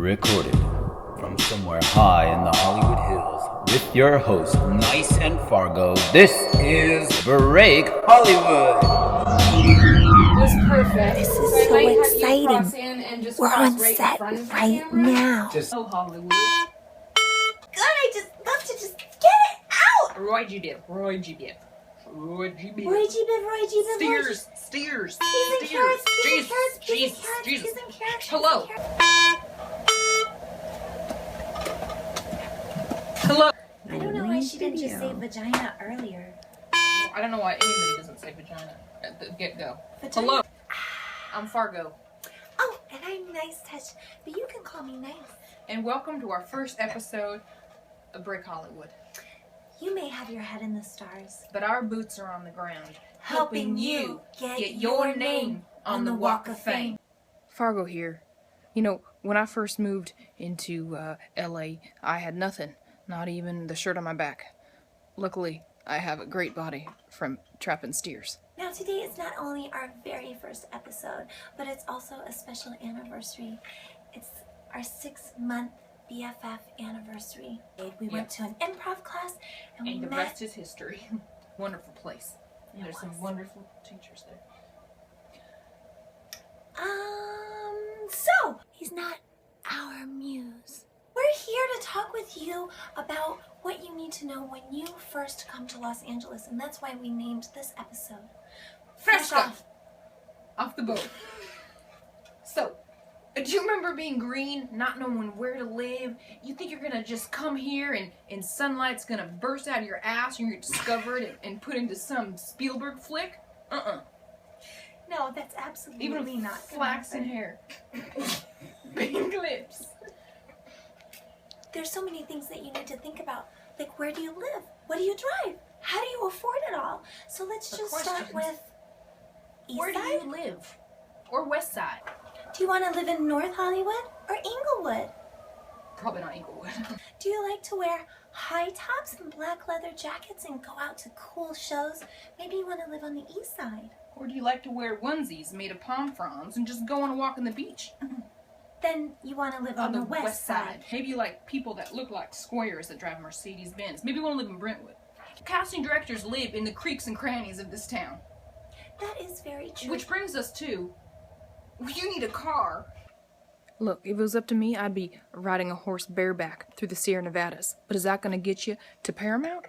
Recorded from somewhere high in the Hollywood Hills with your host, Nice and Fargo. This is Break Hollywood. It was perfect. This is I so might exciting. have you cross in and just We're cross on right set in front of the right camera. now. Oh, Hollywood. Good, I just love to just get it out. Roy G. Biv. Roy G. Biv. Roy G. Biv. Roy G. Biv, Roy G. Biv. Steers. Peas and carrots, peas and carrots, peas and carrots, peas and carrots. Hello. Hello. I don't know why she didn't just say vagina earlier. I don't know why anybody doesn't say vagina at the get-go. Hello. I'm Fargo. Oh, and I'm Nice Touch, but you can call me Nice. And welcome to our first episode of Break Hollywood. You may have your head in the stars, but our boots are on the ground, helping you get your name on the Walk of Fame. Fargo here. You know, when I first moved into LA, I had nothing, not even the shirt on my back. Luckily, I have a great body from trapping steers. Now today is not only our very first episode, but it's also a special anniversary. It's our 6-month BFF anniversary. We went to an improv class and we the met. rest is history. Wonderful place. And there's some wonderful teachers there. So he's not our muse. We're here to talk with you about what you need to know when you first come to Los Angeles, and that's why we named this episode Fresh off the boat. So, do you remember being green, not knowing where to live? You think you're gonna just come here and sunlight's gonna burst out of your ass and you're gonna discover it and put into some Spielberg flick? No, that's absolutely Even not flaxen hair. Pink lips. There's so many things that you need to think about. Like, where do you live? What do you drive? How do you afford it all? So let's just start with East Where do Side? you live? Or West Side? Do you want to live in North Hollywood or Inglewood? Probably not Inglewood. Do you like to wear high tops and black leather jackets and go out to cool shows? Maybe you want to live on the East Side. Or do you like to wear onesies made of palm fronds and just go on a walk on the beach? Then you want to live on the West Side. Maybe you like people that look like squares that drive Mercedes Benz. Maybe you want to live in Brentwood. Casting directors live in the creeks and crannies of this town. That is very true. Which brings us to, you need a car. Look, if it was up to me, I'd be riding a horse bareback through the Sierra Nevadas. But is that going to get you to Paramount?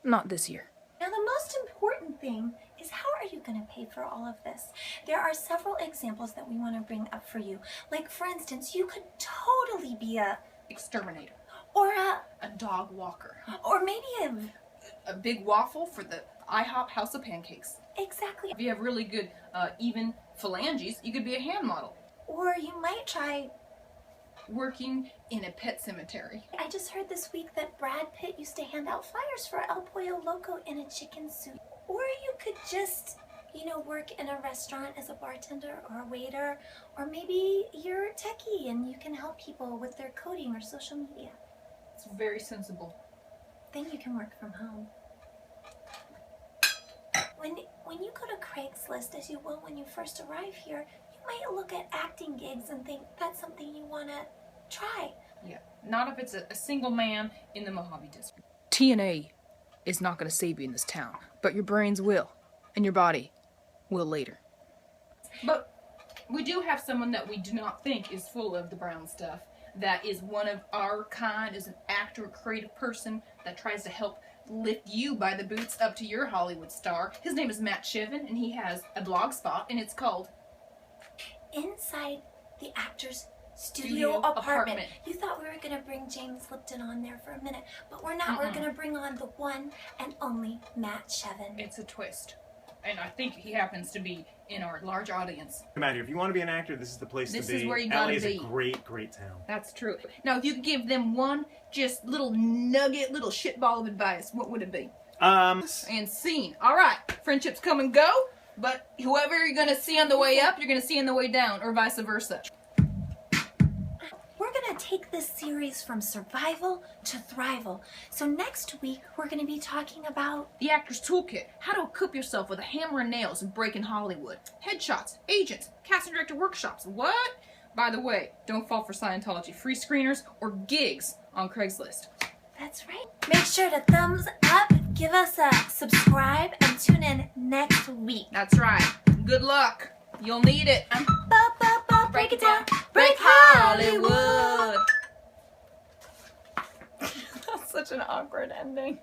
Not this year. Now the most important thing is, how are you going to pay for all of this? There are several examples that we want to bring up for you. Like, for instance, you could totally be a exterminator. Or a dog walker. Or maybe a big waffle for the IHOP House of Pancakes. Exactly. If you have really good even phalanges, you could be a hand model. Or you might try working in a pet cemetery. I just heard this week that Brad Pitt used to hand out flyers for El Pollo Loco in a chicken suit. Or you could just, work in a restaurant as a bartender or a waiter. Or maybe you're a techie and you can help people with their coding or social media. It's very sensible. Then you can work from home. When you go to Craigslist, as you will when you first arrive here, you might look at acting gigs and think that's something you want to try. Yeah, not if it's a single man in the Mojave District. TNA is not going to save you in this town, but your brains will, and your body will later. But we do have someone that we do not think is full of the brown stuff, that is one of our kind, is an actor, a creative person that tries to help lift you by the boots up to your Hollywood star. His name is Matt Shevin, and he has a blog spot, and it's called Inside the Actor's Studio Apartment. You thought we were going to bring James Lipton on there for a minute, but we're not. We're going to bring on the one and only Matt Shevin. It's a twist. And I think he happens to be in our large audience. Come out here. If you want to be an actor, this is the place to be. This is where you gotta LA is be. a great, great town. That's true. Now, if you could give them one just little nugget, little shitball of advice, what would it be? And scene. All right. Friendships come and go, but whoever you're going to see on the way up, you're going to see on the way down, or vice versa. We're going to take this series from survival to thrival. So next week, we're going to be talking about the actor's toolkit, how to equip yourself with a hammer and nails and break in Hollywood, headshots, agents, casting director workshops, what? By the way, don't fall for Scientology free screeners or gigs on Craigslist. That's right. Make sure to thumbs up, give us a subscribe, and tune in next week. That's right. Good luck. You'll need it. Break it down. Break Hollywood. That's such an awkward ending.